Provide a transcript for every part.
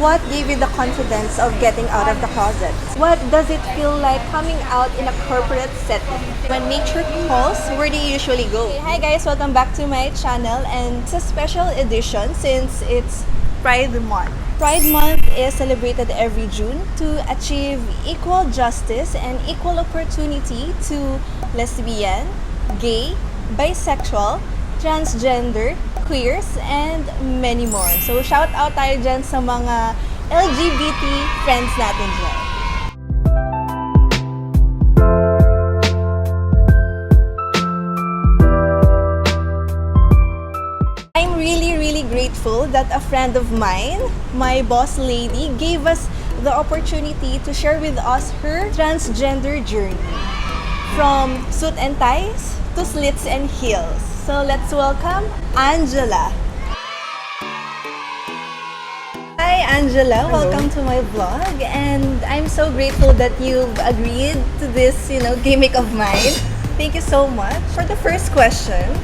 What gave you the confidence of getting out of the closet? What does it feel like coming out in a corporate setting? When nature calls, where do you usually go? Okay, hi guys, welcome back to my channel, and it's a special edition since it's Pride Month. Pride Month is celebrated every June to achieve equal justice and equal opportunity to lesbian, gay, bisexual, transgender, queers, and many more. So shout out tayo dyan sa mga LGBT friends natin dyan. I'm really grateful that a friend of mine, my boss lady, gave us the opportunity to share with us her transgender journey. From suit and ties to slits and heels. So let's welcome Angela. Hi Angela, Hello. Welcome to my vlog, and I'm so grateful that you've agreed to this, gimmick of mine. Thank you so much. For the first question,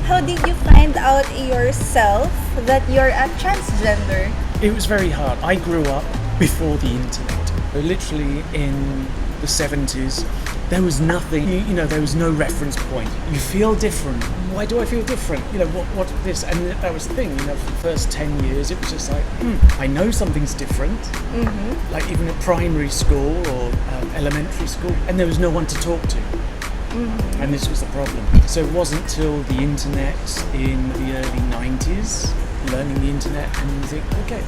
how did you find out yourself that you're a transgender? It was very hard. I grew up before the internet. Literally in the 70s, there was nothing, there was no reference point. You feel different. Why do I feel different? What's this? And that was the thing, for the first 10 years, it was just like, I know something's different. Mm-hmm. Like even at primary school or elementary school, and there was no one to talk to. Mm-hmm. And this was the problem. So it wasn't till the internet in the early 90s, learning the internet, and you think, okay,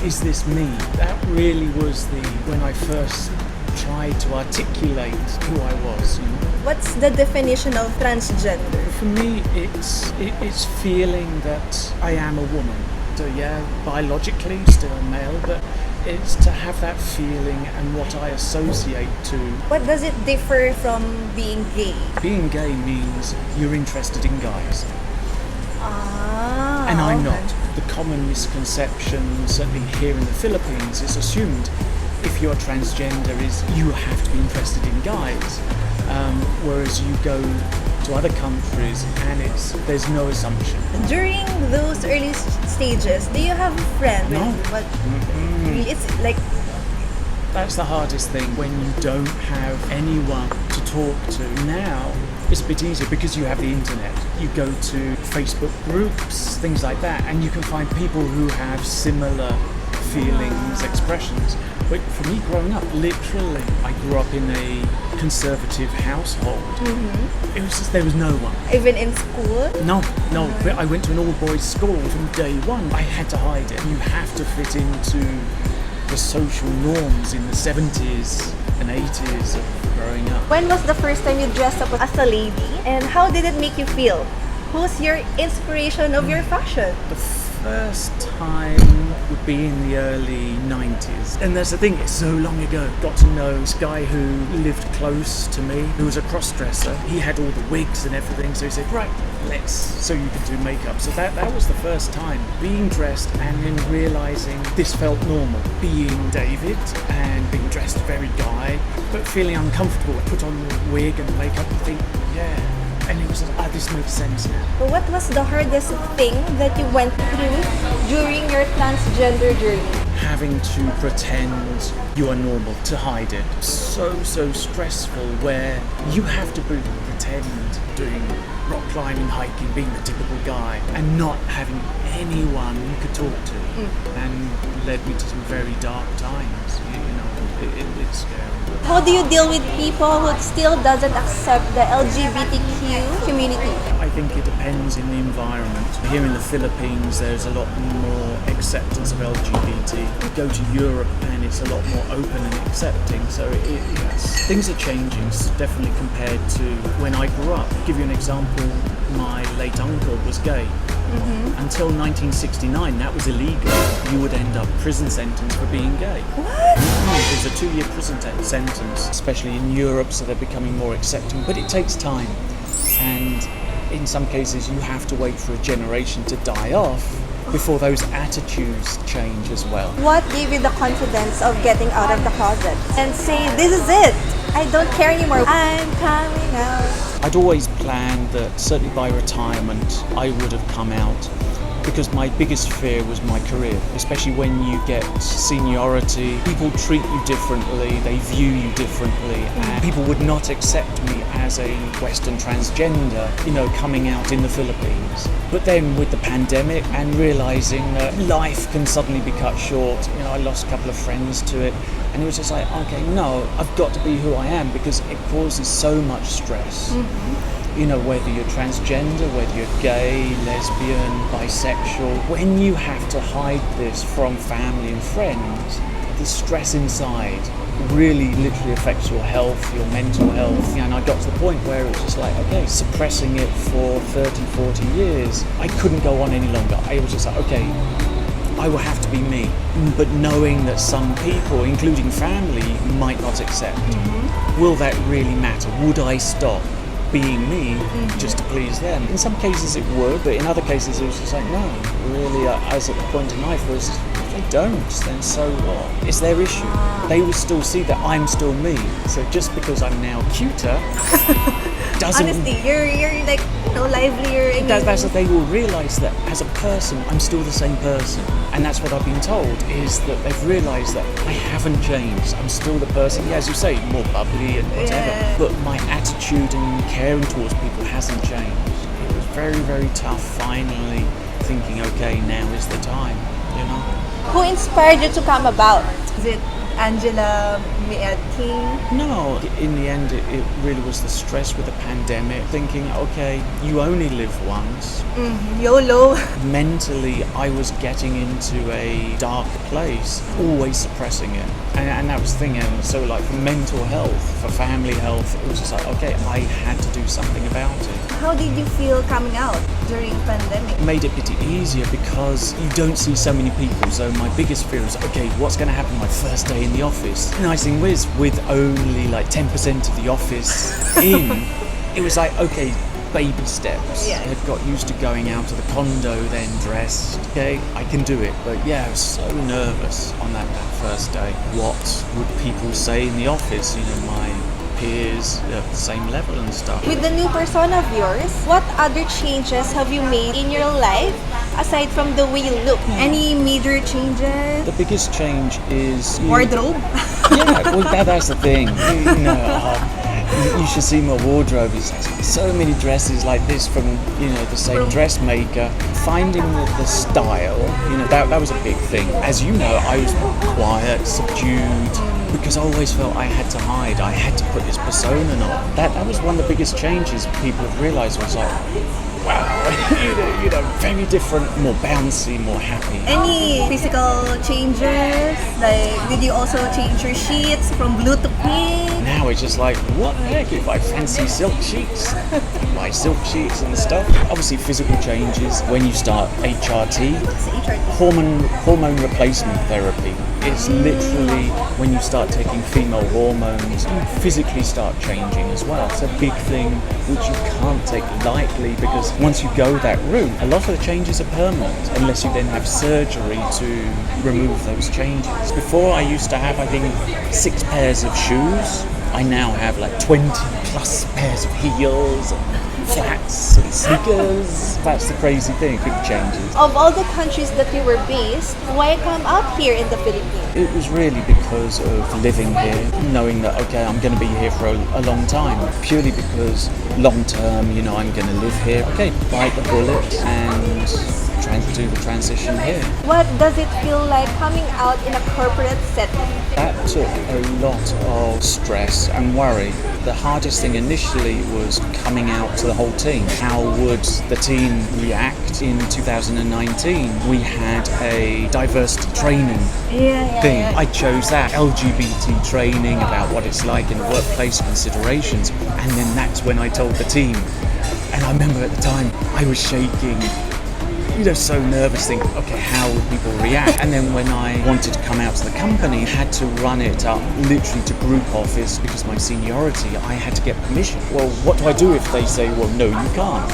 is this me? That really was when I first tried to articulate who I was. What's the definition of transgender? For me, it's feeling that I am a woman. So yeah, biologically still a male, but it's to have that feeling and what I associate to. What does it differ from being gay? Being gay means you're interested in guys. And I'm okay. not. The common misconception, certainly here in the Philippines, is assumed if you're transgender is you have to be interested in guys, whereas you go to other countries and there's no assumption. During those early stages, do you have a friend? No. But it's like that's the hardest thing, when you don't have anyone to talk to. Now it's a bit easier because you have the internet. You go to Facebook groups, things like that, and you can find people who have similar feelings, expressions. But for me growing up, literally, I grew up in a conservative household. Mm-hmm. It was just, there was no one. Even in school? No. But I went to an all-boys school from day one. I had to hide it. You have to fit into the social norms in the 70s and 80s of growing up. When was the first time you dressed up as a lady? And how did it make you feel? Who's your inspiration of your fashion? The first time would be in the early 90s. And that's the thing, it's so long ago. Got to know this guy who lived close to me, who was a cross-dresser. He had all the wigs and everything, so he said, right, so you can do makeup. So that was the first time, being dressed and then realising this felt normal. Being David and being dressed very guy, but feeling uncomfortable. I put on the wig and makeup and think, yeah. And it was like, this makes sense now. But what was the hardest thing that you went through during your transgender journey? Having to pretend you are normal, to hide it. So stressful, where you have to pretend doing rock climbing, hiking, being the typical guy, and not having anyone you could talk to. And led me to some very dark times. It's scary. How do you deal with people who still doesn't accept the LGBTQ community? I think it depends in the environment. Here in the Philippines, there's a lot more acceptance of LGBT. You go to Europe and it's a lot more open and accepting. So yes, things are changing, definitely compared to when I grew up. I'll give you an example. My late uncle was gay. Mm-hmm. Until 1969, that was illegal. You would end up prison sentence for being gay. What? It was a 2-year prison sentence, especially in Europe, so they're becoming more accepting. But it takes time, and in some cases you have to wait for a generation to die off before those attitudes change as well. What gave you the confidence of getting out of the closet and say, this is it, I don't care anymore, I'm coming out? I'd always planned that certainly by retirement I would have come out, because my biggest fear was my career, especially when you get seniority. People treat you differently, they view you differently, and people would not accept me as a Western transgender, coming out in the Philippines. But then with the pandemic and realizing that life can suddenly be cut short, I lost a couple of friends to it, and it was just like, okay, no, I've got to be who I am, because it causes so much stress. Whether you're transgender, whether you're gay, lesbian, bisexual, when you have to hide this from family and friends, the stress inside really literally affects your health, your mental health. And I got to the point where it was just like, okay, suppressing it for 30, 40 years, I couldn't go on any longer. I was just like, okay, I will have to be me. But knowing that some people, including family, might not accept, will that really matter? Would I stop being me just to please them? In some cases it would, but in other cases it was just like, no, really, I was at the point in life where it's just, if they don't, then so what? It's their issue. They will still see that I'm still me. So just because I'm now cuter doesn't... Honestly, you're like livelier. That's what they will realise, that as a person, I'm still the same person. And that's what I've been told, is that they've realised that I haven't changed. I'm still the person, as you say, more bubbly and whatever. But my attitude and caring towards people hasn't changed. It was very, very tough finally thinking, okay, now is the time, Who inspired you to come about? Is it Angela King? No, in the end it really was the stress with the pandemic, thinking, okay, you only live once. YOLO. Mentally, I was getting into a dark place, always suppressing it. And that was the thing, and so like for mental health, for family health, it was just like, okay, I had to do something about it. How did you feel coming out during pandemic? It made it a bit easier because you don't see so many people. So my biggest fear was, okay, what's going to happen my first day in the office? The nice thing was, with only like 10% of the office in, it was like, okay, baby steps. Yeah. I got used to going out to the condo, then dressed. Okay, I can do it. But yeah, I was so nervous on that first day. What would people say in the office? My peers at the same level and stuff. With the new persona of yours, what other changes have you made in your life aside from the way you look? Any major changes? The biggest change is Wardrobe? Yeah, well, that's the thing. You should see my wardrobe. It's so many dresses like this from the same dressmaker. Finding the style, that was a big thing. As you know, I was quiet, subdued, because I always felt I had to hide. I had to put this persona on. That was one of the biggest changes people have realised, was like, wow, very different, more bouncy, more happy. Any physical changes? Like, did you also change your sheets from blue to pink? Now it's just like, what the heck, if I fancy silk sheets, buy silk sheets and stuff. Obviously physical changes when you start HRT, hormone replacement therapy. It's literally when you start taking female hormones, you physically start changing as well. It's a big thing which you can't take lightly, because once you go that route, a lot of the changes are permanent, unless you then have surgery to remove those changes. Before, I used to have, I think, 6 pairs of shoes. I now have like 20 plus pairs of heels and flats and sneakers. That's the crazy thing, big changes. Of all the countries that you were based, why come out here in the Philippines? It was really because of living here, knowing that, okay, I'm going to be here for a long time. Purely because long term, I'm going to live here. Okay, bite the bullet and trying to do the transition here. What does it feel like coming out in a corporate setting? That took a lot of stress and worry. The hardest thing initially was coming out to the whole team. How would the team react? In 2019, we had a diversity training thing. I chose that, LGBT training about what it's like in the workplace, considerations, and then that's when I told the team. And I remember at the time, I was shaking. So nervous, thinking, okay, how would people react? And then when I wanted to come out to the company, I had to run it up literally to group office, because my seniority, I had to get permission. Well, what do I do if they say, well, no, you can't?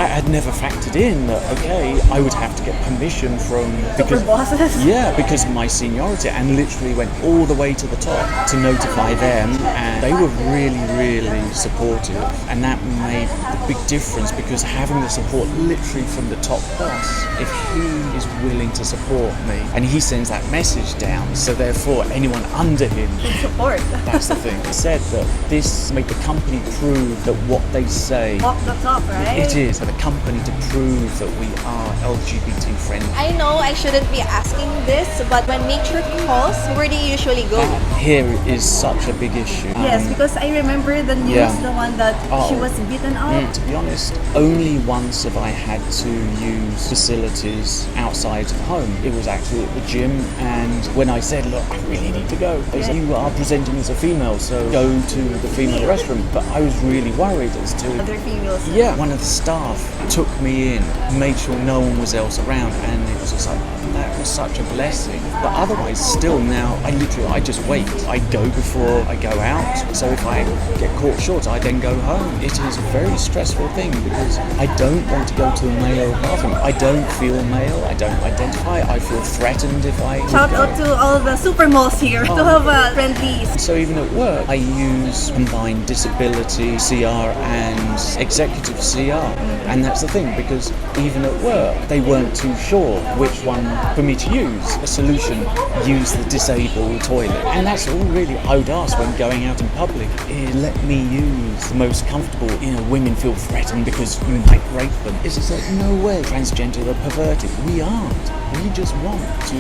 That had never factored in that, okay, I would have to get permission from... Super bosses. Yeah, because of my seniority, and literally went all the way to the top to notify them, and they were really, really supportive, and that made the big difference, because having the support literally from the top boss, if he is willing to support me, and he sends that message down, so therefore anyone under him... Support. That's the thing. He said that this made the company prove that what they say... Walk the talk, right? It is for the company to prove that we are LGBT friendly. I know I shouldn't be asking this, but when nature calls, where do you usually go? Here is such a big issue. Yes, because I remember the news, yeah. the one that she was beaten up. To be honest, only once have I had to use facilities outside of home. It was actually at the gym, and when I said, look, I really need to go, they said, you are presenting as a female, so go to the female restroom. But I was really worried as to... Other females. Yeah, one of the staff took me in, made sure no one was else around, and it was just like, that was such a blessing. But otherwise, still now, I just wait. I go before I go out. So if I get caught short, I then go home. It is a very stressful thing, because I don't want to go to a male bathroom. I don't feel male. I don't identify. I feel threatened if I... Shout out to all the super malls here to have friendlies. So even at work, I use combined disability, CR, and executive CR. And that's the thing, because even at work, they weren't too sure which one for me to use. A solution, use the disabled toilet. And that's all really I would ask when going out in public. Let me use the most comfortable. Women feel threatened because you might rape them. It's just like, no way. Transgender are perverted. We aren't. We just want to...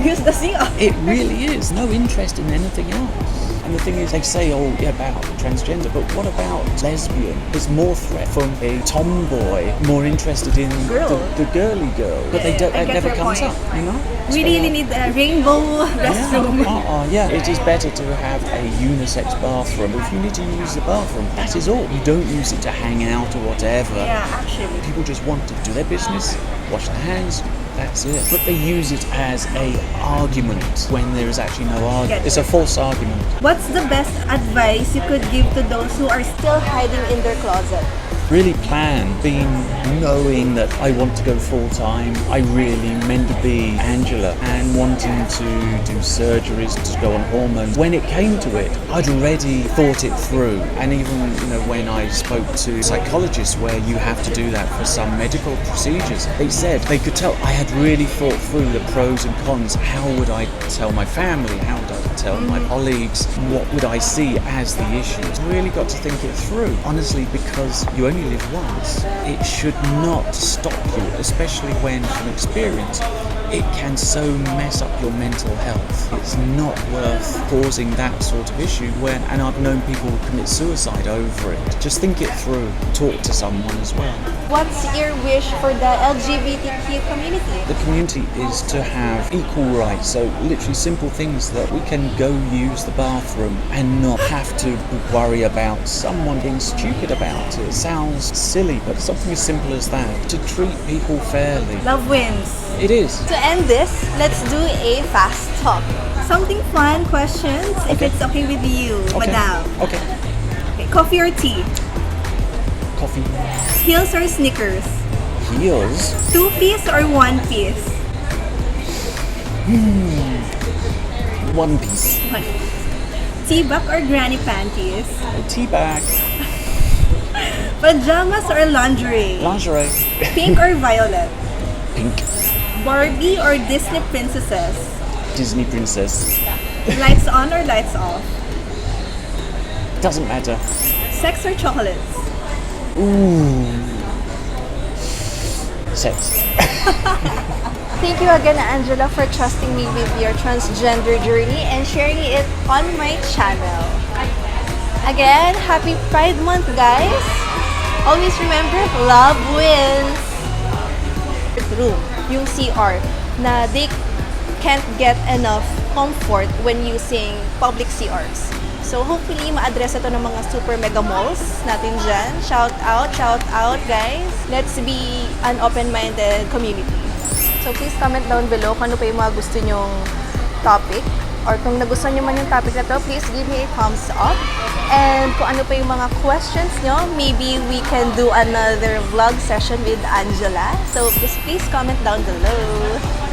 Use the CR. It really is. No interest in anything else. And the thing is, they say, about transgender, but what about lesbian? There's more threat from a tomboy, more interested in the girly girl. But that never comes up, We really need a rainbow restroom. Yeah, it is better to have a unisex bathroom. If you need to use the bathroom, that is all. You don't use it to hang out or whatever. Yeah, actually. People just want to do their business, wash their hands, that's it. But they use it as a argument when there is actually no argument. It's a false argument. What's the best advice you could give to those who are still hiding in their closet? Really plan, knowing that I want to go full time. I really meant to be Angela and wanting to do surgeries, to go on hormones. When it came to it, I'd already thought it through. And even when I spoke to psychologists where you have to do that for some medical procedures, they said they could tell I had really thought through the pros and cons. How would I tell my family? How would I tell my colleagues? What would I see as the issues? Really got to think it through, honestly, because you only live once. It should not stop you, especially when from experience it can so mess up your mental health. It's not worth causing that sort of issue and I've known people commit suicide over it. Just think it through, talk to someone as well. What's your wish for the LGBTQ community? The community is to have equal rights, so literally simple things that we can go use the bathroom and not have to worry about someone being stupid about it. It sounds silly, but something as simple as that. To treat people fairly. Love wins. It is. To end this, let's do a fast talk. Something fun, questions, if it's okay with you, madam. Okay. Coffee or tea? Coffee. Heels or sneakers? Heels. 2-piece or 1-piece? One piece. Tea bag or granny panties? Tea bag. Pajamas or lingerie? Lingerie. Pink or violet? Pink. Barbie or Disney princesses? Disney princess. Lights on or lights off? Doesn't matter. Sex or chocolates? Ooh. Sex. Thank you again, Angela, for trusting me with your transgender journey and sharing it on my channel. Again, happy Pride Month, guys! Always remember, love wins! Room, yung CR, na they can't get enough comfort when using public CRs. So hopefully, ma-address ito ng mga super mega malls natin dyan. Shout out, guys! Let's be an open-minded community. So please comment down below kung ano pa yung mga gusto nyong topic or kung nagustuhan nyo man yung topic na to, please give me a thumbs up. And kung ano pa yung mga questions nyo, maybe we can do another vlog session with Angela. So just please comment down below.